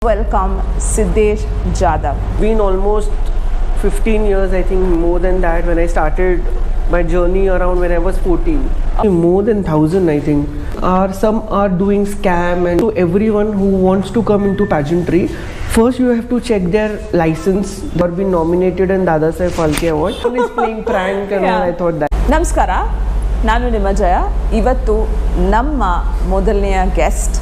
Welcome Siddhesh Jadhav. Been almost 15 years, I think more than that, when I started my journey around when I was 14. More than 1,000 I think. Some are doing scam, and to everyone who wants to come into pageantry, first you have to check their license. They have been nominated in DADASAHEB PHALKE award. One is playing prank and all, I thought that. ನಮಸ್ಕಾರ, ನಾನು ನಿಮ್ಮ ಜಯ. ಇವತ್ತು ನಮ್ಮ ಮೊದಲನೆಯ guest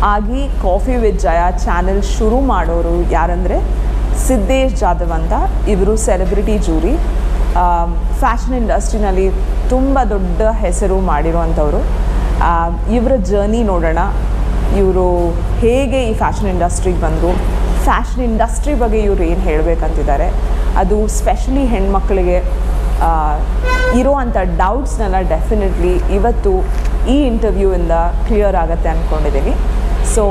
ಆಗಿ coffee with Jaya channel ಶುರು ಮಾಡೋರು ಯಾರಂದರೆ ಸಿದ್ದೇಶ್ ಜಾಧವ್ ಅಂತ. ಇವರು ಸೆಲೆಬ್ರಿಟಿ ಜೂರಿ, ಫ್ಯಾಷನ್ ಇಂಡಸ್ಟ್ರಿನಲ್ಲಿ ತುಂಬ ದೊಡ್ಡ ಹೆಸರು ಮಾಡಿರುವಂಥವ್ರು. ಇವರ ಜರ್ನಿ ನೋಡೋಣ. ಇವರು ಹೇಗೆ ಈ ಫ್ಯಾಷನ್ ಇಂಡಸ್ಟ್ರಿಗೆ ಬಂದರು, ಫ್ಯಾಷನ್ ಇಂಡಸ್ಟ್ರಿ ಬಗ್ಗೆ ಇವರು ಏನು ಹೇಳಬೇಕಂತಿದ್ದಾರೆ, ಅದು ಸ್ಪೆಷಲಿ ಹೆಣ್ಮಕ್ಳಿಗೆ ಇರೋವಂಥ ಡೌಟ್ಸ್ನೆಲ್ಲ ಡೆಫಿನೆಟ್ಲಿ ಇವತ್ತು ಈ ಇಂಟರ್ವ್ಯೂವಿಂದ ಕ್ಲಿಯರ್ ಆಗುತ್ತೆ ಅಂದ್ಕೊಂಡಿದ್ದೀನಿ. So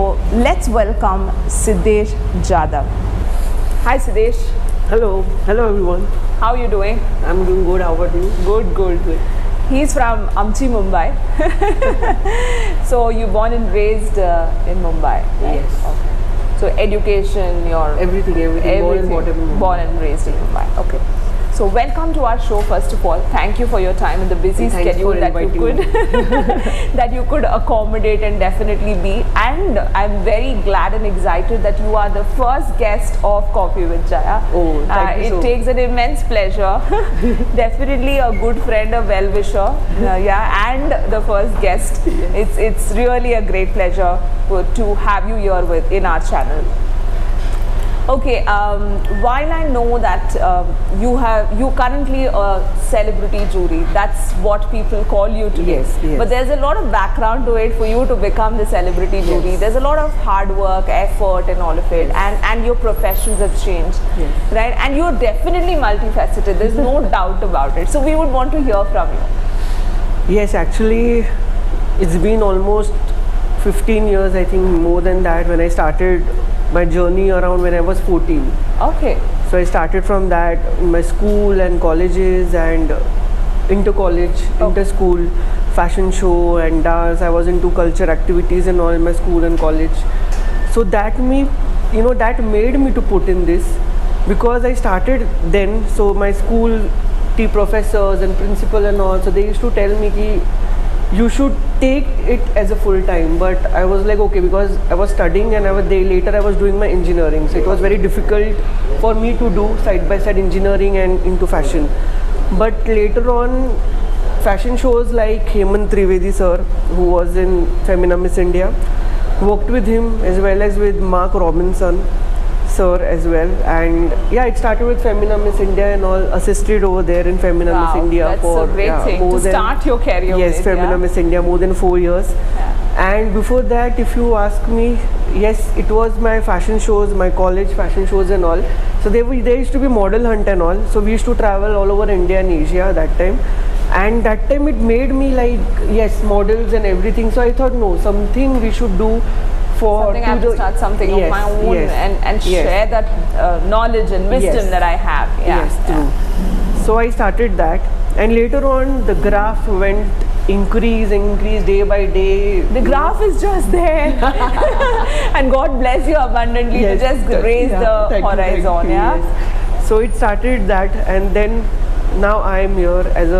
let's welcome Siddesh Jadhav. Hi Siddesh. Hello everyone. How are you doing? I'm doing good. How about you? Good. He's from Amchi, Mumbai. So you born and raised in Mumbai, right? Yes. Okay. So education, your Everything. Born and raised in Mumbai. Okay. So welcome to our show first of all. Thank you for your time in the busy schedule that you could accommodate and definitely be. And I'm very glad and excited that you are the first guest of Coffee with Jaya. Oh, thank you. It takes an immense pleasure. Definitely a good friend, a well-wisher, and the first guest. Yes. It's really a great pleasure to have you here in our channel. Okay, while I know that you currently a celebrity jury, that's what people call you today. Yes. But there's a lot of background to it for you to become the celebrity jury. There's a lot of hard work, effort and all of it, and your professions have changed, right? And you're definitely multifaceted, there's no doubt about it. So we would want to hear from you. Yes, actually it's been almost 15 years, I think more than that, when I started my journey around when I was 14. Okay. So I started from that in my school and colleges and inter-college, inter-school, fashion show and dance. I was into culture activities and all in my school and college. So that made me to put in this, because I started then. So my school professors and principal and all, so they used to tell me ki you should take it as a full time, but I was like okay, because I was studying and later I was doing my engineering, so it was very difficult for me to do side by side engineering and into fashion. But later on, fashion shows like Hemant Trivedi sir, who was in Femina Miss India, worked with him as well as with Mark Robinson sir as well, and it started with Femina Miss India and all, assisted over there in Femina Miss India. That's for a great thing to start your career yes with. Femina Miss India more than 4 years. And before that, if you ask me, yes, it was my fashion shows, my college fashion shows and all. So there used to be model hunt and all, so we used to travel all over India and Asia that time. And that time it made me like, yes, models and everything. So I thought, no, something we should do for something. I have to start something of my own and share that knowledge and wisdom that I have. True. So I started that, and later on the graph went increase day by day. The graph is just there. And God bless you abundantly to just raise the horizon. So it started that, and then now I am here as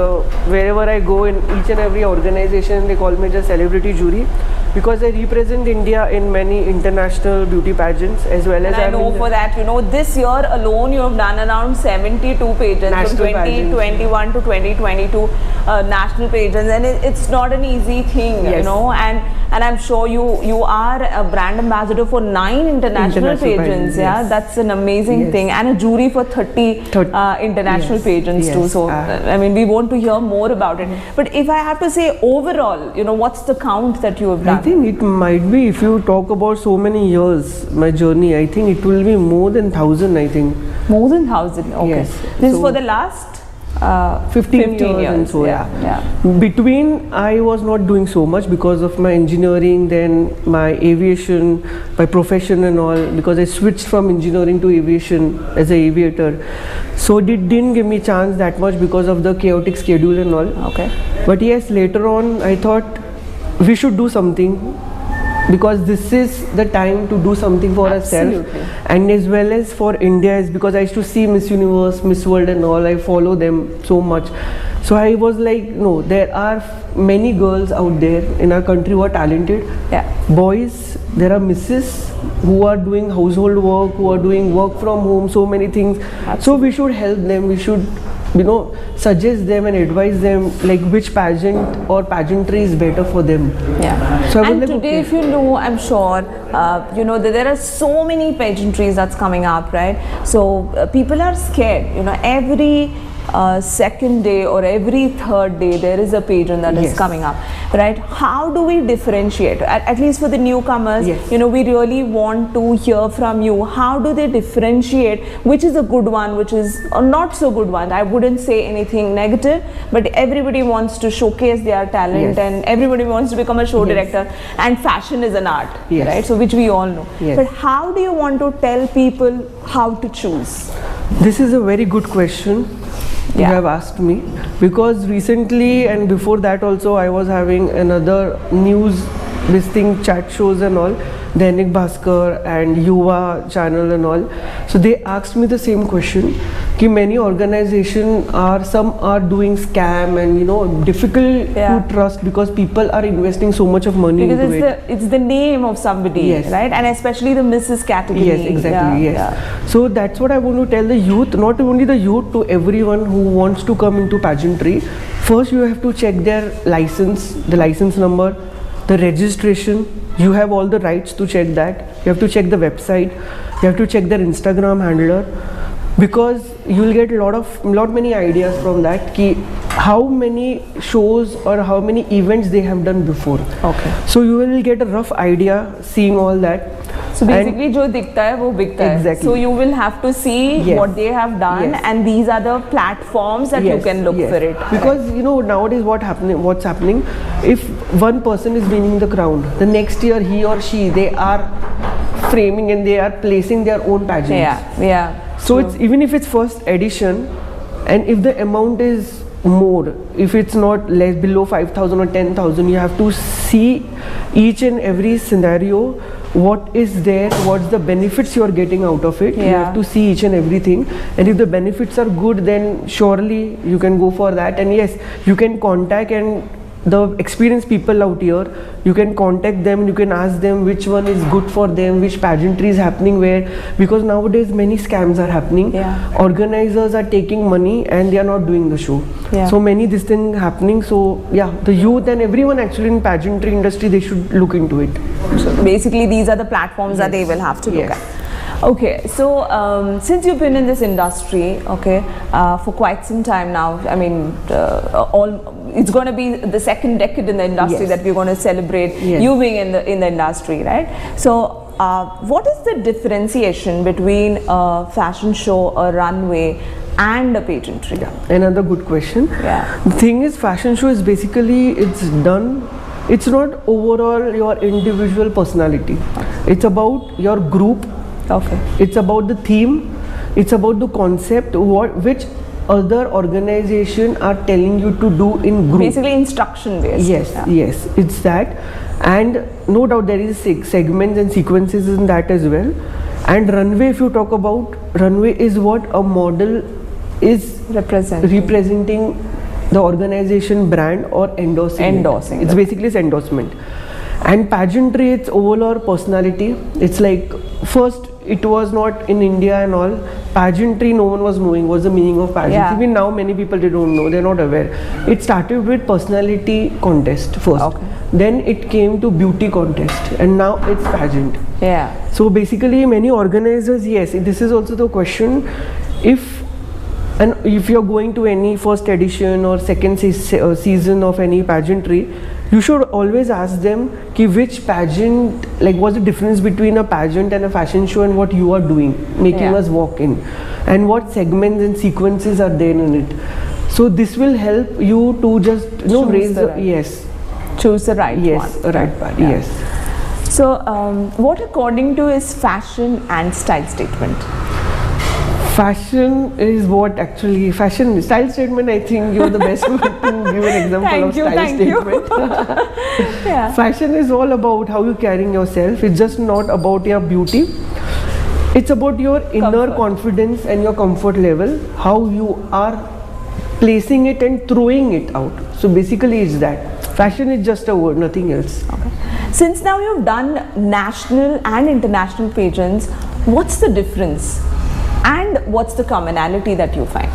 wherever I go in each and every organization, they call me just celebrity jury, because I represent India in many international beauty pageants as well as. And I know for that, this year alone you have done around 72 pageants from 2021 to 2022 national pageants, and it's not an easy thing, and I'm sure you are a brand ambassador for 9 international pageants. That's an amazing thing, and a jury for 30 international pageants too. So I mean, we want to hear more about it. But if I have to say overall, what's the count that you have done? I think it might be, if you talk about so many years, my journey, I think it will be more than 1,000, I think. More than 1,000, okay. Yes. This is for the last 15 years. And so between, I was not doing so much because of my engineering, then my aviation, my profession and all, because I switched from engineering to aviation as an aviator, so it didn't give me chance that much because of the chaotic schedule and all. Okay. But yes, later on I thought we should do something because this is the time to do something for Absolutely. ourselves, and as well as for India, is because I used to see Miss Universe, Miss World and all. I follow them so much, so I was like, no, there are many girls out there in our country who are talented. Yeah. Boys, there are misses who are doing household work, who are doing work from home, so many things. Absolutely. So we should help them, we should, you know, suggest them and advise them like which pageant or pageantry is better for them. Yeah. So I was And like, today, okay. if you know, I'm sure, you know, that there are so many pageantries that's coming up, right? So people are scared, you know, every second day or every third day there is a pageant that is Yes. coming up, right? How do we differentiate, at least for the newcomers? Yes. You know, we really want to hear from you. How do they differentiate which is a good one, which is a not so good one? I wouldn't say anything negative, but everybody wants to showcase their talent, Yes. and everybody wants to become a show Yes. director, and fashion is an art, Yes. right? So which we all know. Yes. But how do you want to tell people how to choose? This is a very good question you Yeah. have asked me, because recently and before that also I was having another news, this thing, chat shows and all, Dainik Bhaskar and Yuva channel and all. So they asked me the same question, कि many organization are, some are doing scam and, you know, difficult Yeah. to trust because people are investing so much of money Because into it. it's the name of somebody, Yes. right? And especially the Mrs. category. Yes, exactly. Yeah, Yes. yeah. So that's what I want to tell the youth, not only the youth, to everyone who wants to come into pageantry. First, you have to check their license, the license number, the registration. You have all the rights to check that. You have to check the website. You have to check their Instagram handler, because you will get lot many ideas from that. Ki how many shows or how many events they have done before. Okay. So you will get a rough idea seeing all that. So And- basically, जो दिखता है वो बिकता है. Exactly. So you will have to see Yes. what they have done, Yes. and these are the platforms that you Yes, can look yes. for it. Because you know nowadays what's happening, if one person is winning the crown, the next year he or she, they are framing and they are placing their own pageants. Yeah, yeah. So it's, even if it's first edition, and if the amount is more, if it's not less, below 5,000 or 10,000, you have to see each and every scenario, what is there, what's the benefits you are getting out of it. You Yeah. have to see each and everything, and if the benefits are good, then surely you can go for that. And yes, you can contact, and the experienced people out here, you can contact them, you can ask them which one is good for them, which pageantry is happening where, because nowadays many scams are happening. Yeah. Organizers are taking money and they are not doing the show. Yeah. So many this thing happening. So yeah, the youth and everyone actually in pageantry industry, they should look into it. So basically, these are the platforms that they will have to look Yes. at. Okay, so since you've been in this industry, okay, for quite some time now, I mean, it's going to be the second decade in the industry Yes. that we're going to celebrate. Yes. You being in the industry, right? So, what is the differentiation between a fashion show, a runway, and a pageantry? Yeah, another good question. Yeah. The thing is, fashion show is basically, it's done, it's not overall your individual personality. It's about your group. Okay. It's about the theme. It's about the concept. Which other organization are telling you to do in group. Basically, instruction based. Yes, Yeah. yes, it's that. And no doubt there is segments and sequences in that as well. And runway, if you talk about, runway is what a model is representing the organization brand or endorsing. It's basically its endorsement. And pageantry, it's overall personality. It's like, first it was not in India and all. Pageantry, no one was knowing what's the meaning of pageantry. Yeah. Even now many people, they don't know, they're not aware. It started with personality contest first. Okay. Then it came to beauty contest, and now it's pageant. Yeah. So basically many organizers, yes, this is also the question, if you're going to any first edition or second season of any pageantry, you should always ask them ki which pageant, like what's the difference between a pageant and a fashion show, and what you are doing, making us walk in, and what segments and sequences are there in it. So this will help you to just raise the, choose the right yes, one. right one. Yeah. Yes. So what according to is fashion and style statement? Fashion is what actually, fashion, style statement, I think you're the best one to give an example of style statement. Yeah. Fashion is all about how you're carrying yourself. It's just not about your beauty. It's about your inner confidence and your comfort level, how you are placing it and throwing it out. So basically it's that. Fashion is just a word, nothing else. Okay. Since now you've done national and international pageants, what's the difference? And what's the commonality that you find?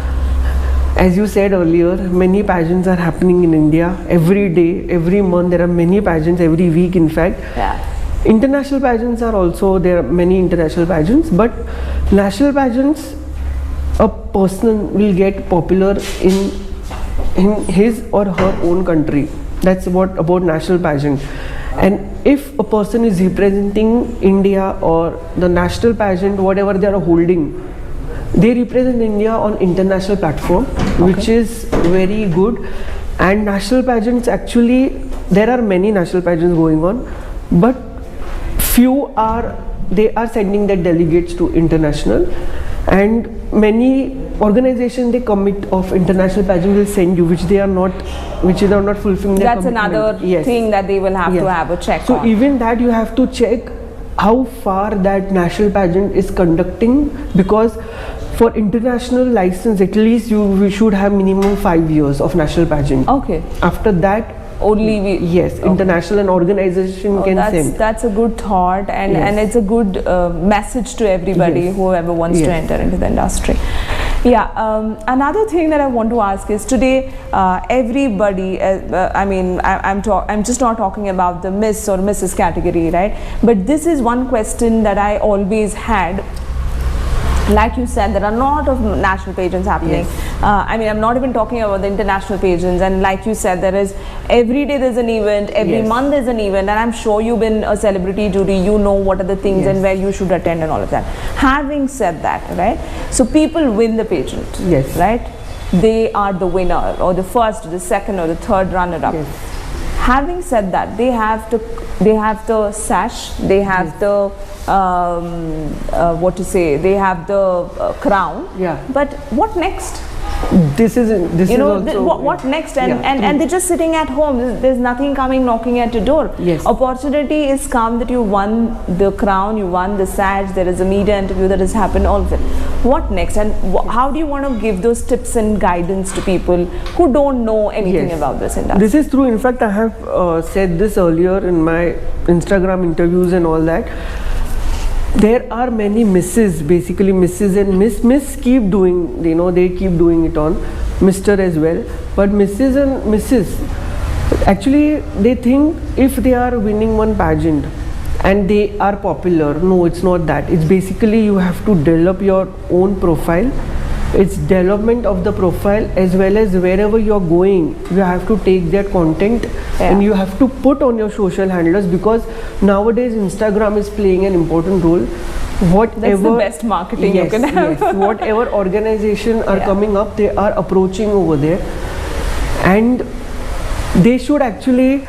As you said earlier, many pageants are happening in India. Every day, every month, there are many pageants, every week in fact. Yeah. International pageants are also, there are many international pageants, but national pageants, a person will get popular in his or her own country. That's what about national pageant. And if a person is representing India or the national pageant, whatever they are holding, they represent India on international platform, which is very good. And national pageants, actually, there are many national pageants going on, but few are, they are sending their delegates to international, and many organizations, they commit of international pageant will send you, which they are not fulfilling their That's commitment. another thing that they will have to have a check so on. even that you have to check how far that national pageant is conducting, because for international license at least we should have minimum 5 years of national pageant. Okay. After that only we. Yes, international and organization can send. That's a good thought, and it's a good message to everybody, whoever wants to enter into the industry. Yeah. Another thing that I want to ask is, today everybody, I'm just not talking about the Miss or Mrs. category, right? But this is one question that I always had. Like you said, there are a lot of national pageants happening. I'm not even talking about the international pageants. And like you said, there is every day there's an event, every month there's an event, and I'm sure you've been a celebrity jury. You know what are the things and where you should attend and all of that. Having said that, right? So people win the pageant, right? They are the winner, or the first, or the second, or the third runner-up. Having said that, they have the sash, they have the they have the crown. But what next? This is also, what next? And they're just sitting at home. There's nothing coming knocking at your door. Opportunity is come that you won the crown, you won the sash, there is a media interview that has happened, all of it. What next? And how do you want to give those tips and guidance to people who don't know anything about this industry? This is true. In fact, I have said this earlier in my Instagram interviews and all that. There are many misses, basically misses and miss keep doing, they keep doing it on, Mr. as well. But misses and misses, actually they think if they are winning one pageant and they are popular, no, it's not that. It's basically you have to develop your own profile. It's development of the profile, as well as wherever you're going, you have to take that content and you have to put on your social handlers, because nowadays Instagram is playing an important role. Whatever, that's the best marketing you can have. Whatever organization are coming up, they are approaching over there, and they should actually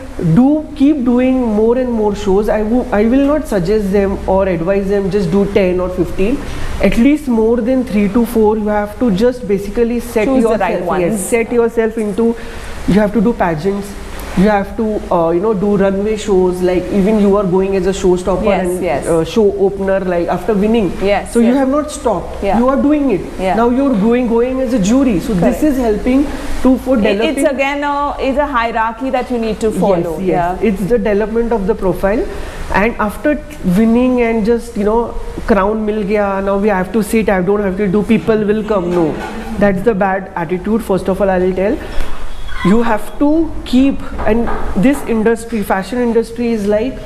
keep doing more and more shows. I will not suggest them or advise them just do 10 or 15. At least more than 3 to 4. You have to just basically set yourself into. You have to do pageants. You have to do runway shows, like even you are going as a showstopper and show opener, like after winning. So you have not stopped. You are doing it. Now you're going as a jury. So this is helping for developing. It's again is a hierarchy that you need to follow. It's the development of the profile. And after winning and just crown mil gaya, now we have to sit, I don't have to do, people will come. No, that's the bad attitude. First of all, I will tell. You have to keep, and this industry, fashion industry, is like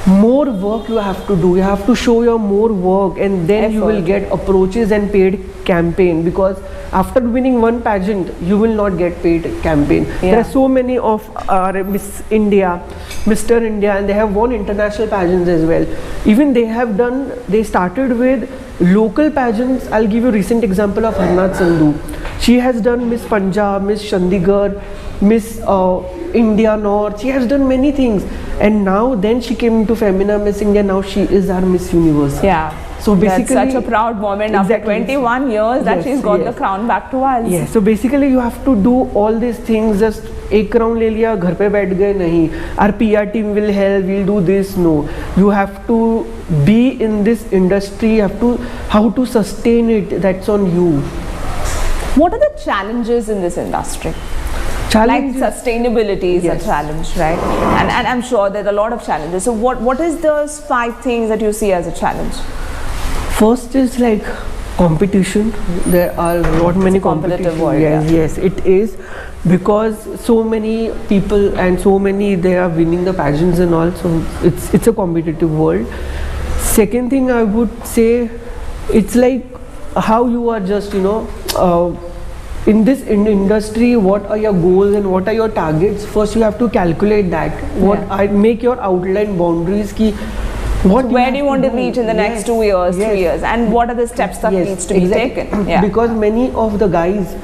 more work you have to do. You have to show your more work, and then you will get approaches and paid campaign, because after winning one pageant you will not get paid campaign. There are so many of Miss India, Mr. India, and they have won international pageants as well. Even they started with local pageants. I'll give you a recent example of Harnath Sandhu. She has done Miss Punjab, Miss Chandigarh, Miss India North. She has done many things, and now then she came into to Femina Miss India. Now she is our Miss Universe. Yeah. So basically, that's such a proud moment exactly. after 21 years that Yes, she's got yes. the crown back to us. Yes. So basically, you have to do all these things. Just एक round ले लिया, घर पे बैठ गए नहीं. Our PR team will help. We'll do this. No, you have to be in this industry. You have to how to sustain it. That's on you. What are the challenges in this industry? Challenges. Like sustainability is Yes. a challenge, right? And I'm sure there are a lot of challenges. So what is those 5 things that you see as a challenge? First is like competition. There are not many competitive competition. world, Yes, yeah. yes, it is, because so many people and so many they are winning the pageants and all. So it's a competitive world. Second thing I would say, it's like how you are just in this industry. What are your goals and what are your targets? First, you have to calculate that. What Yeah. I make your outline boundaries. Ki what Where have do you want to reach in the next Yes, 2 years, yes. 3 years, and what are the steps that Yes, needs to be exactly. taken? Yeah. Because many of the guys,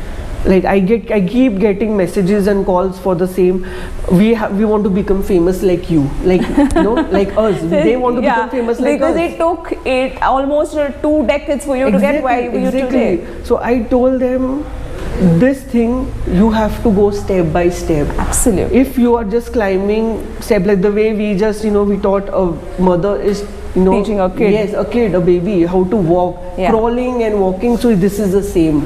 like I keep getting messages and calls for the same. We want to become famous like you, like like us. They want to become famous like because us. it took almost 2 decades for you to get where you today. So I told them, this thing you have to go step by step. Absolutely. If you are just climbing step, like the way we just we taught a mother is Teaching a kid. Yes, a kid, a baby, how to walk, Yeah. crawling and walking. So this is the same.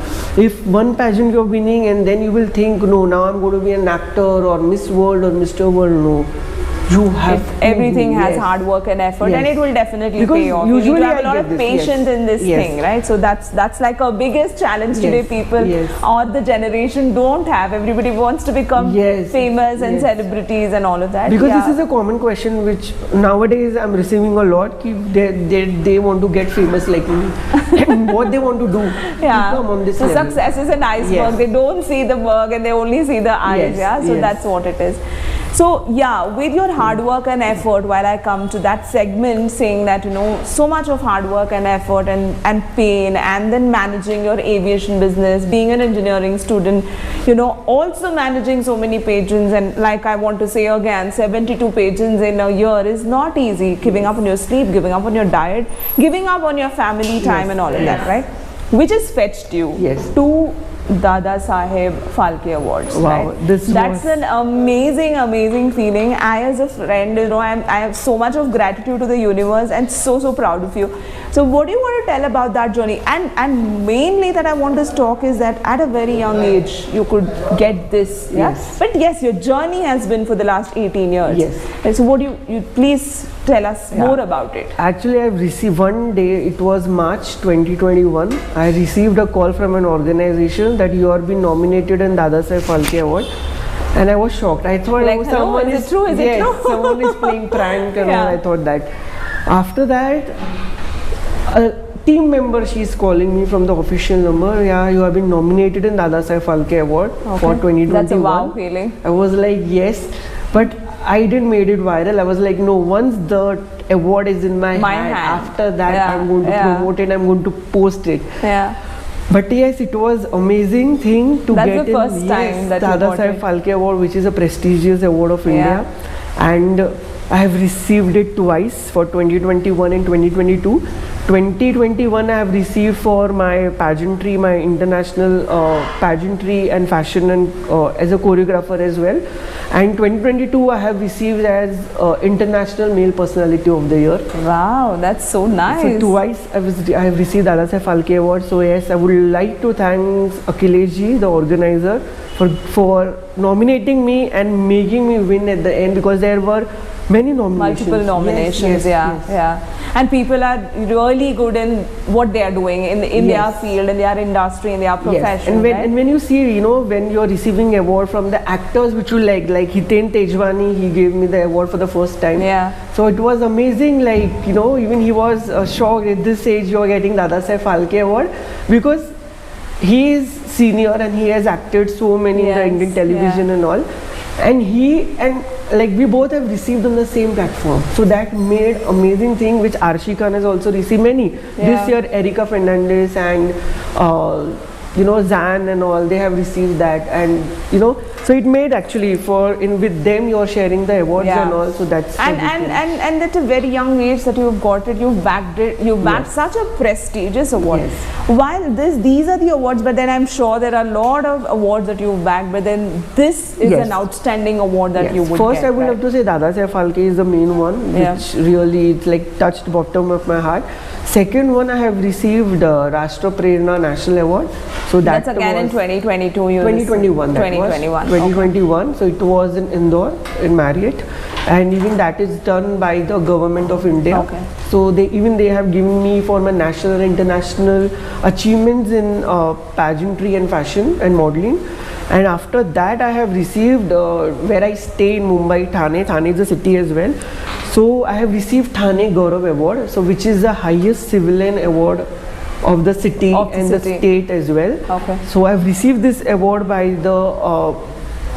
If one pageant you're winning and then you will think, no, now I'm going to be an actor or Miss World or Mr. World. No, you have to Everything do, has yes. hard work and effort, Yes. and it will definitely Because pay off. You need usually to have a I lot get of this, patience yes. in this Yes. thing, right? So that's like a biggest challenge Yes. today. People Yes. or the generation don't have. Everybody wants to become Yes. famous and Yes. celebrities and all of that. Because Yeah. this is a common question which nowadays I'm receiving a lot. Ki they want to get famous like me. And what they want to do? Yeah. To come on this So level. success is an iceberg. Yes. They don't see the work and they only see the eyes. Yes, Yeah. So yes. that's what it is. So yeah, with your hard work and effort, while I come to that segment saying that so much of hard work and effort and pain, and then managing your aviation business, being an engineering student, also managing so many pageants, and like I want to say again, 72 pageants in a year is not easy. Giving up on your sleep, giving up on your diet, giving up on your family time, and all of that, right? Which has fetched you Yes. to DADASAHEB PHALKE Awards. Wow, right? this That's was- an amazing feeling. I as a friend, I have so much of gratitude to the universe and so proud of you. So what do you want to tell about that journey? And mainly that I want to talk is that at a very young age you could get this. Yes. Yeah? But yes, your journey has been for the last 18 years. Yes. And so what do you please tell us more about it? Actually, I've received one day, it was March 2021. I received a call from an organization that you are being nominated in DADASAHEB PHALKE Award. And I was shocked. I thought Like, hello, someone is it true? Is it yes, true? someone is playing prank and Yeah. all. I thought that. After that, a team member, she's calling me from the official number. Yeah, you have been nominated in DADASAHEB PHALKE Award for 2021. That's a wow feeling. I was like, yes, but I didn't made it viral. I was like, no, once the award is in my hand, after that Yeah, I'm going to yeah. promote it, I'm going to post it. Yeah. But yes, it was amazing thing to That's get the first in time that you got DADASAHEB it. PHALKE Award, which is a prestigious award of India, and I have received it twice for 2021 and 2022. 2021 I have received for my pageantry, my international pageantry and fashion, and as a choreographer as well. And 2022 I have received as International Male Personality of the Year. Wow, that's so nice. So twice I have received DADASAHEB PHALKE Award. So yes, I would like to thank Akhilesh ji, the organizer, for nominating me and making me win at the end, because there were many nominations. Multiple nominations, Yes. yeah. And people are really good in what they are doing in their Yes. field, in their industry, in their profession. And when right? and when you see, when you're receiving award from the actors which you like Hiten Tejwani, he gave me the award for the first time. Yeah. So it was amazing. Even he was shocked at this age you're getting DADASAHEB PHALKE Award, because he is senior and he has acted so many in the Yes, Indian television and all. And we both have received on the same platform. So that made amazing thing, which Arshi Khan has also received many. Yeah. This year, Erica Fernandez and you know, Zan and all, they have received that, and you know, so it made actually for in with them you're sharing the awards Yeah. and all, so that's the difference. and at a very young age that you've got it, you've bagged Yes. such a prestigious award. Yes. While these are the awards, but then I'm sure there are a lot of awards that you've bagged, but then this is Yes. an outstanding award that Yes. you would First, get, I would right? have to say DADASAHEB PHALKE is the main one, Yeah. which really it's like touched bottom of my heart. Second one, I have received Rashtra Prerna National Award. So That's again in 2022. 2021. 2021. 2021. So it was in Indore, in Marriott, and even that is done by the government of India. Okay. So they have given me for my national and international achievements in pageantry and fashion and modeling. And after that, I have received where I stay in Mumbai, Thane. Thane is a city as well. So I have received Thane Gaurav Award, so which is the highest civilian award of the city Of the and city. the state as well. Okay. So I've received this award by the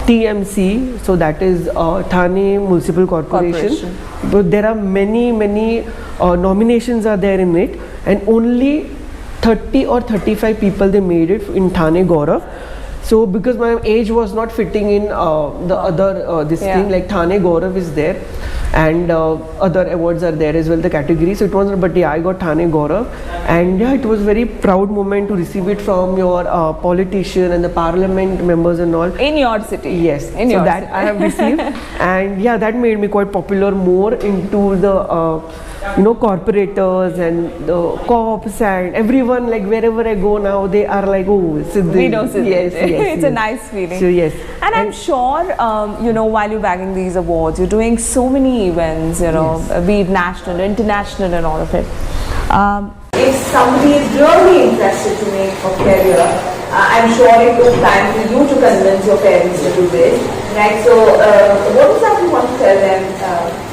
TMC, so that is Thane Municipal Corporation. But there are many nominations are there in it, and only 30 or 35 people they made it in Thane Gaurav. So because my age was not fitting in the other this Yeah. thing, like Thane Gaurav is there, and other awards are there as well, the category. So it was, but yeah, I got Thane Gaurav, and yeah, it was very proud moment to receive it from your politician and the parliament members and all. In your city. Yes, In so your that city. I have received, and yeah, that made me quite popular more into the you know, corporators and the co-ops and everyone, like wherever I go now, they are like, oh, Siddhesh. We know Siddhesh. Yes, It's a yes. nice feeling. So yes, And I'm sure, you know, while you're bagging these awards, you're doing so many events, you know, be it national, international, and all of it. If somebody is really interested to make a career, I'm sure it took time for you to convince your parents to do this, right? So, what is that you want to tell them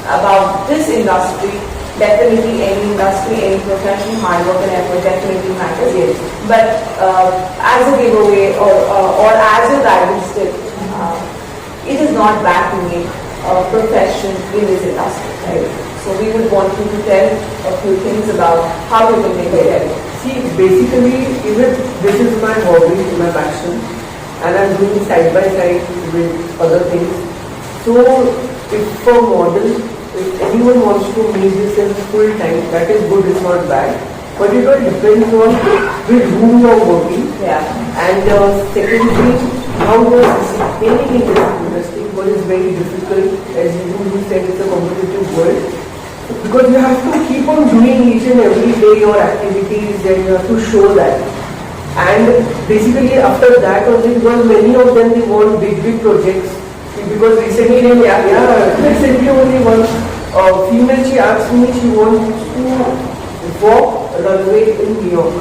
about this industry? Definitely, any industry, any profession, hard work and effort definitely matters. Yes. But as a giveaway or as a guidance tip, it is not bad to make a profession in this industry, right? So we would want you to tell a few things about how you can make it. see, basically, even this is my hobby, my passion, and I'm doing side by side with other things. So, if for model, if anyone wants to make this in full time, that is good, it's not bad. But it all depends on with whom you are working. Yeah. And secondly, how you are sustaining in this industry, because it's very difficult, as you said, it's a competitive world. Because you have to keep on doing each and every day your activities, and you have to show that. And basically after that only, because many of them they want big projects. Because recently, recently only one female, she asked me she wants to walk runway in New York.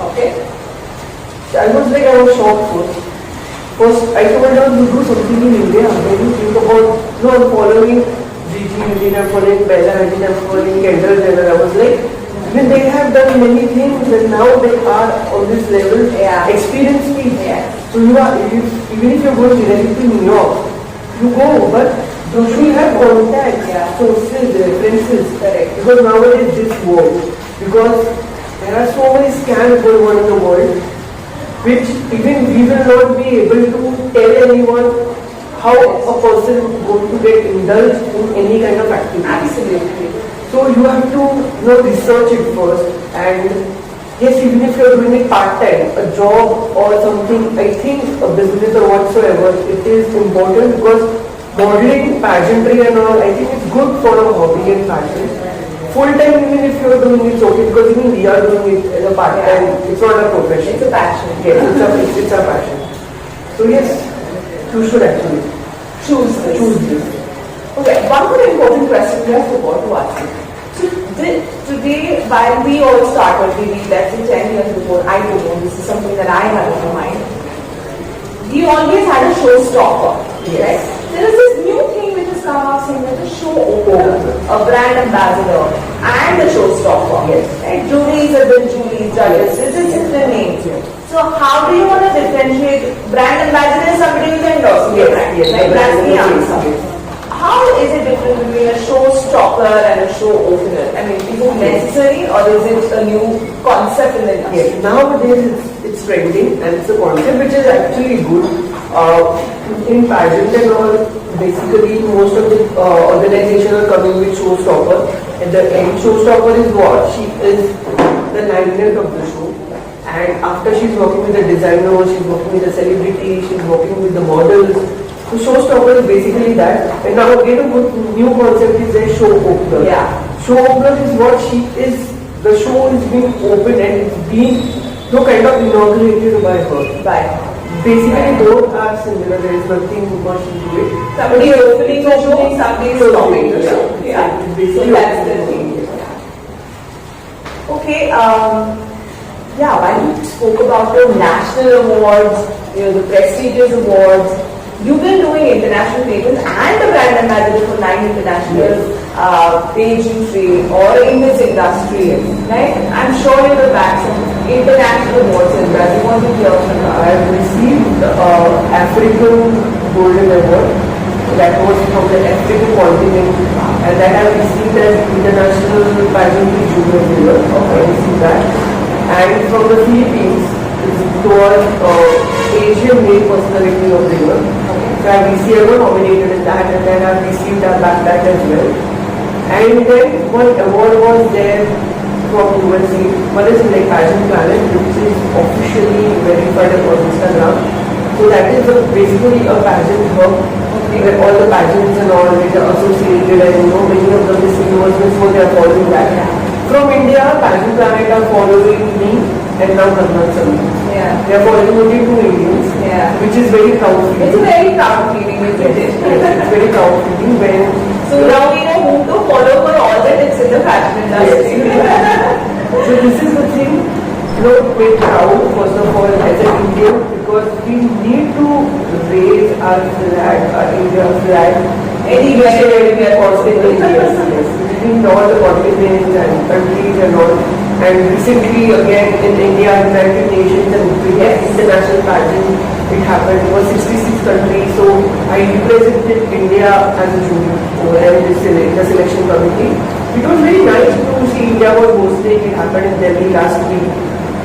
Okay. I was like, I was shocked first. First, I told her, you do something in India. When you think about, no, I'm following Gigi Hadid, I'm following Bella Hadid, I'm following Kendall Jenner. I was like, when they have done many things and now they are on this level, experienced people. Yeah. So you are, even if you're going directly to New York, you go, but you should have contacts, sources, references. Correct. Because nowadays this world, because there are so many scams going on in the world, which even we will not be able to tell anyone how a person is going to get indulged in any kind of activity. Absolutely. So you have to research it first, and yes, even if you're doing it part-time, a job or something, I think a business or whatsoever, it is important because modeling, pageantry and all, I think it's good for a hobby and passion. Full-time, even if you're doing it, it's okay, because even we are doing it as a part-time, it's not a profession. It's a passion. Yes, it's a passion. So yes, you should actually Choose this. Okay, one more important question we have forgot to ask you. So today, while we all started, maybe less than 10 years before, I don't know, this is something that I have in my mind. We always had a showstopper, right? There is this new thing which has come up saying that the show opener, a brand ambassador, and the showstopper. Yes. Right? Juries have been juries, judges, this is different names. So how do you want to differentiate brand ambassador is somebody who's endorsing your brand? Yes. Like that's the answer. how is it different between a showstopper and a show opener? I mean, is it necessary or is it a new concept in the industry? Yes, nowadays it's trending and it's a concept which is actually good. In pageant and all, basically most of the organizations are coming with showstopper. At the end, showstopper is what? She is the limelight of the show. And after she's working with the designer, she's working with the celebrity, she's working with the models. So showstopper is basically that. And now again a good new concept is a show opener. Yeah. Show opener is what she is, the show is being opened and it's being kind of inaugurated by her. Basically both are similar, there is nothing much into it. Somebody is opening the show, somebody is stopping the show. Yeah. Basically So that's the thing. Okay, while you spoke about the national awards, the prestigious awards, you've been doing international pageants and the brand ambassador for 9 international pageant trade or in this industry, right? I'm sure you will back some international awards as well. You want to hear from that? I have received African Golden Award. That was from the African continent, and that I received as International Pageantry Junior Winner. I received that. And from the Philippines, it was Asian Male Personality of the Year. So I was nominated in that, and then I received that as well. And then one award was there from USA. One is like Pageant Planet, which is officially verified on Instagram. So that is basically a pageant hub where all the pageants and all which are associated, and many of the Miss Universe, so they are following that. From India, Pageant Planet are following me and now Karnal Sandhu. Yeah. They are following only 2 Indians, which is very proud feeling. It's a very proud feeling, isn't it? It's very proud feeling when. So now we know whom to follow for all the tips in the fashion industry. So this is the thing, we're proud first of all as an Indian, because we need to raise our flag, our India flag, anywhere possible. Yes. In all the continents and countries and all. And recently again in India, United Nations and international pageant, it happened. It was 66 countries. So I represented India as a junior over there in the selection committee. It was very nice to see India was hosting. It happened in Delhi last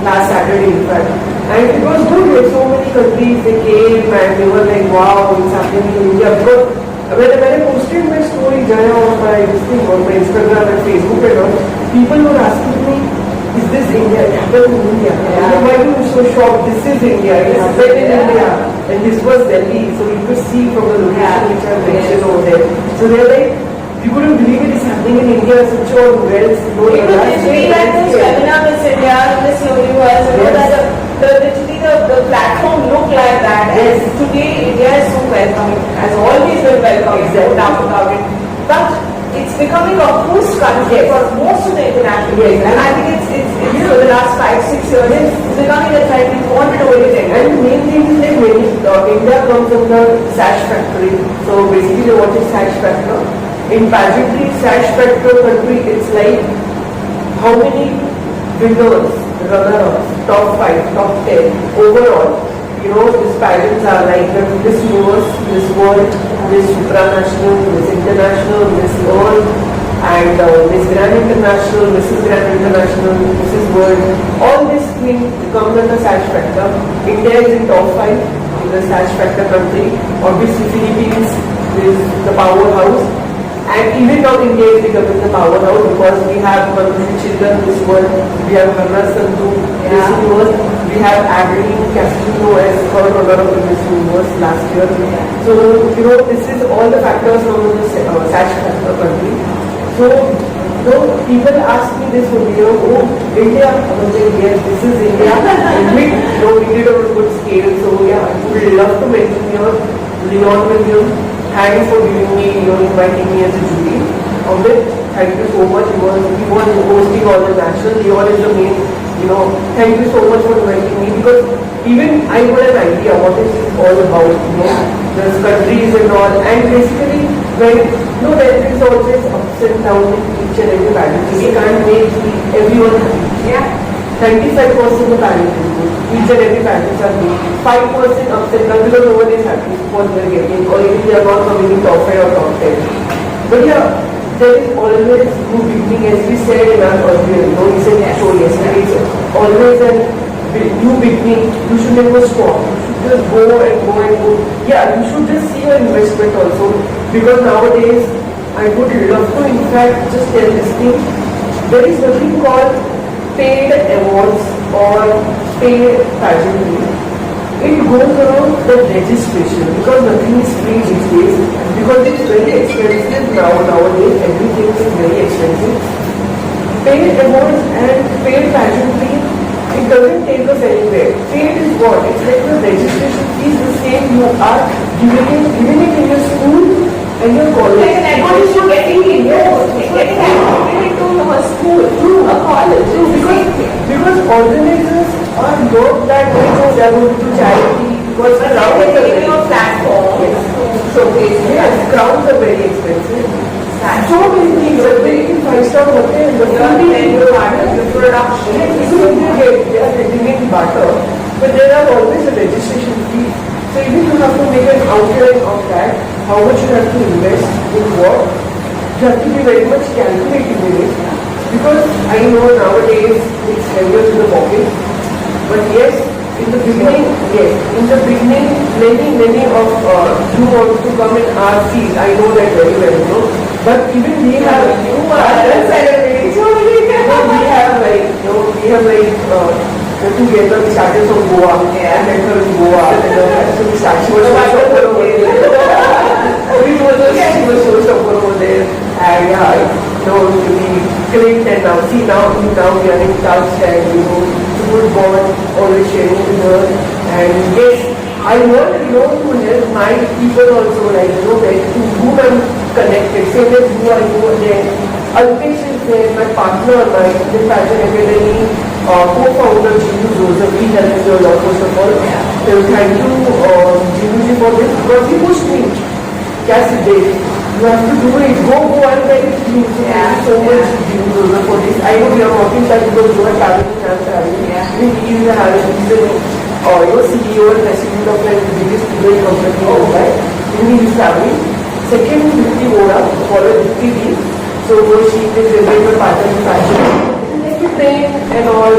Saturday in fact. And it was good. With so many countries they came and they were like, wow, it's happening in India. Because when I posted my story, Jaya, on my Instagram and Facebook and all, people were asking me, is this India? It happened in India. Yeah. Why are you so shocked? This is India. It happened in India. And this was Delhi. So you could see from the location which I mentioned over there. So they're like, you couldn't believe it is happening in India. Such a wealth. Because it's really like those Femina Miss India, Miss Universe, literally the platform looked like that. Yes. And today India is so welcoming, has always been welcoming, no doubt about it. But it's becoming a host country for most of the international games. And I think it's for the last 5-6 years, it's becoming a trend. We want it over it. And the main thing is like India comes from the sash factory. So basically what is sash factor? In pageantry, sash factor country, it's like how many winners, runners-ups, top 5, top 10 overall. These pageants are like the Miss Universe, Miss World, Miss Supranational, Miss International, Miss World, and Miss Grand International, Mrs. Grand International, Mrs. World. All these things come under sash factor. India is in top 5 in the sash factor country. Obviously, Philippines is the powerhouse. And even now India is becoming the powerhouse because we have Manjushri Children, Miss World, we have Karnal Sandhu, Miss Universe, we have Adeline Castillo as third runner of the Miss Universe last year. So, this is all the factors from the sash factor country. So, people ask me this only, India, I was like, yes, this is India. We did it on a good scale. So, I would love to mention here, Leon Williams. Thanks for giving me, inviting me as a jury. Amit, thank you so much. He was hosting all the national. Leon is the main, thank you so much for inviting me, because even I got an idea what is this all about, there's countries and all. And basically, when, there is always ups and downs in each and every pageant. We can't make everyone happy. 95% of pageant is good. each and every parents are doing. 5% upset now because no one is happy what they are getting, or even they are not coming in top 5 or top 10. But yeah, there is always new beginning, as we said in our earlier, recent show yesterday. It's always a new beginning. You should never stop. You should just go and go and go. Yeah, you should just see your investment also, because nowadays I would love to in fact just tell this thing. There is nothing called paid awards or paid pageantry. It goes around the registration, because nothing is free these days, because it's very expensive nowadays, everything is very expensive. Paid awards and paid pageantry, it doesn't take us anywhere. Paid is what? It's like the registration fees the same you are giving it in your school and your college. Like an admission you're getting in getting admitted into a school, a college. Because organizers are not that way, so they are going to do charity. Because But now they're giving you a platform Yes. to showcase. Yes, crowds are very expensive. So many things, like very 5-star hotel, the food is The production. they are getting in butter, but there are always a registration fee. So even you have to make an outline of that, how much you have to invest in what. You have to be very much calculating in it. Because I know nowadays it's heavier to the pocket. But yes, in the beginning, many of you want to come in our field. I know that very well, you know. But even we have celebrating. we have together we started from Goa. I met her in Goa. So we started. She was showstopper over there. And yeah, we clicked, and now we are in touch, and it's a good bond, always sharing with her. And yes, I want to help my people also, like to whom I'm connected. Same as you are there. Alpesh is there, my partner, my Indian Fashion Academy co-founder Jimu Joseph. He helped me a lot, first of all. So thank you, Jimu for this, because he pushed me. Siddhesh, you have to do it. Go, I'm very pleased. Thank you so much, Jimu Joseph, for this. I know we are working that because you are traveling, I'm traveling. He is the CEO and president of the biggest student company in Mumbai. He is traveling. Second, Dipti Vora, followed Dipti D. So she is a very partner in fashion. Like we train and all,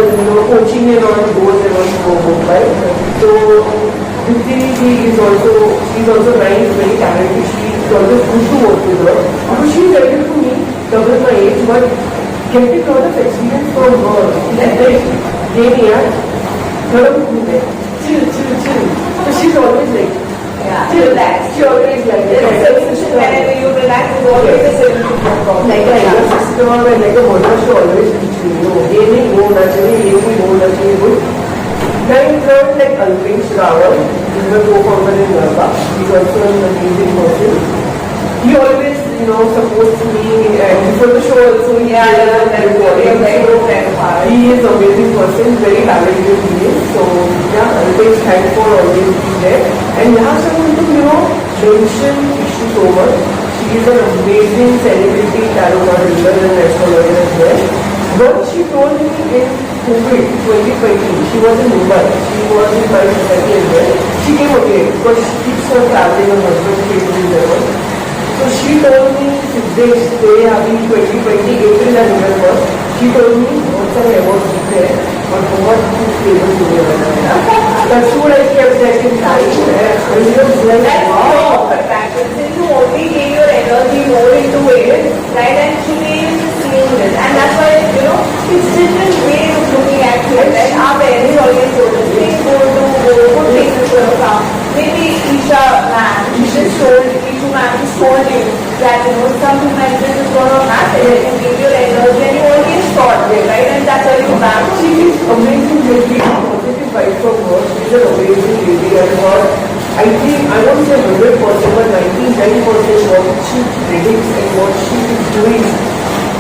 coaching and all goes and all to Mumbai. So Dipti D is also nice, very talented. She is always good to work with her. Because she is ready to me, double my age, but getting a lot of experience from her. Chill. So she's always like, Relax. she always like Whenever you relax, it's always a solution. like a younger sister and like a mother, she always teach me, ये नहीं वो होना चाहिए good. Then third, like Alpesh Rawal, he is the co-founder in Yarba. He is also an amazing person. He always, supports me, and before the show also, he is an he is an amazing person, very talented he is. So yeah, Alpesh, thanks for always being there. And last I want to, mention Ishu so much. She is an amazing celebrity tarot card reader and astrologer as well. But she told me in COVID 2020, she was in Mumbai. She was in my society as well. She came again because she keeps on traveling, her husband came to Mumbai. So she told me, Siddhesh, they have in 2020, April and November, she told me, what's our awards there, but what is able to do. That's what I kept that in mind. I was like, wow. Since you only gave your energy more into it, right, and she is seeing this. And that's why, it's different ways of looking at it, right? Our parents always told us, things go to go, good things is going to come. Maybe Ishu ma'am just told you that, some humanity is going to happen, and you give your energy, and you always thought it, right? And that's why you back. She is amazing lady, positive vibe from her. She is an amazing lady. I think, I won't say 100%, but 99% what she predicts and what she is doing,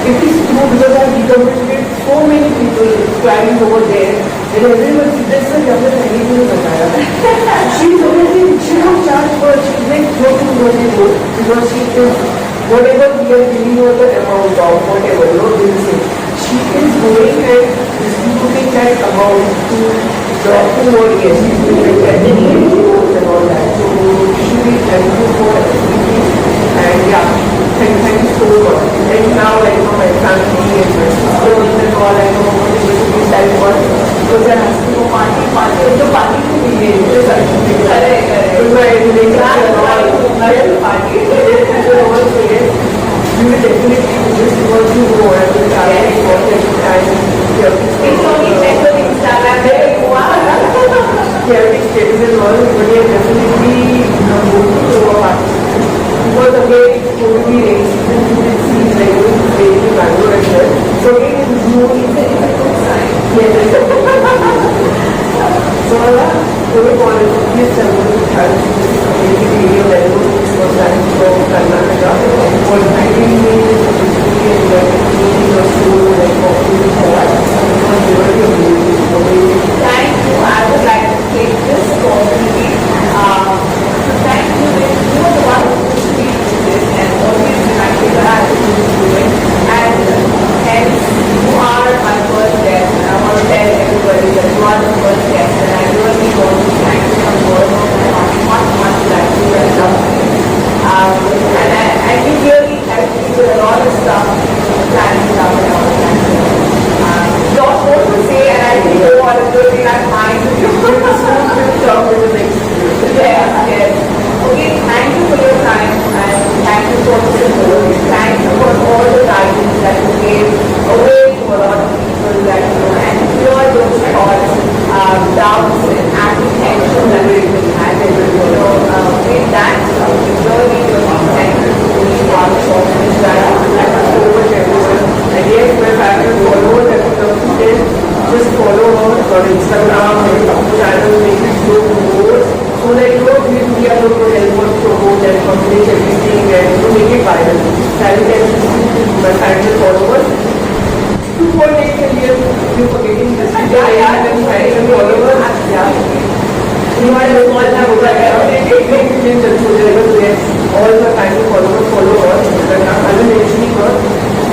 it is true, because I have recommitted so many people climbing over there, and everyone says, this is a she is amazing. She don't charge for it. She is like joking, because she is, whatever we are giving her the amount of, whatever, they will say, she is going and distributing that amount to 2 more years. She's been like attending videos and all that. So really thank you for everything. And yeah, thank you so much. And now I know my family and my sisters and all, I know what it is to be self-worth. Because they're asking for party, so party to be made. Correct. With my relations and all, party. You will definitely do this because you know I will try to important and It's only check on Instagram where you are. charity status and all, but yeah, definitely going to show a party. Because again, it's going to be rainy season, you will see like it's raining in Bangalore as well. So again, it's June, it's a good sign. Yes. So going on, please tell me how to do this amazing video that was done from Karnataka. For 19 minutes, obviously, and like your school, like coffee, and all that. It was really amazing. Thank you. I would like to take this opportunity to thank you. You are the one who pushed me to this and always reminded that I have to do it. And hence, you are my first guest. And I want to tell everybody that you are the first guest. And I really want to thank you from the bottom of my heart. Much like you and love you. And you really helped me with a lot of stuff, planning stuff and all that. Not more to say, and I think you all are going to have mind to do. Talk with the next video. Yes. Okay, thank you for your time and thank you for the support. Thank you for all the guidance that you gave away to a lot of people that you know and clear those thoughts, doubts and apprehension that we had. With that, really thank you for being part of this Jaya. Thank you so much, everyone. And yes, my family followers, I would love to say, just follow her on Instagram, her channel, make it grow more. So that you know, we are going to help us promote and publish everything and to make it viral. So I will tell you, my family followers, 2.8 million, you're forgetting this. Yeah. And family followers, yeah. You are the small number, 8 million subscribers, yes. All the family followers follow us. And I will mention her.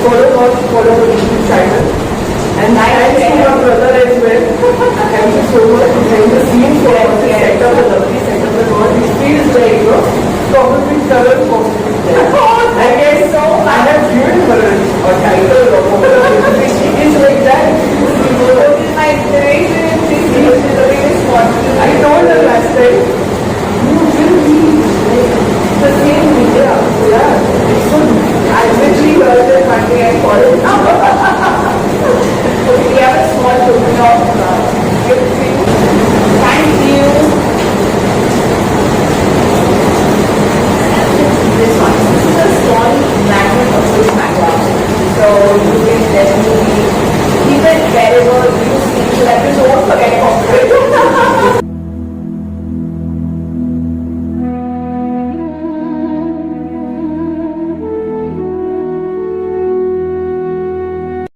Follow her YouTube channel. And thanks to your brother as well. Thank you so much behind the scenes for the setup, the lovely setup, the God. It feels like, you know, coffee with color, coffee with color. I guess so. I have given her a title of coffee. She is like that. What is my inspiration? This is the biggest positive. I told her last time, you will be the same media. Yeah. So I literally heard that one day I followed.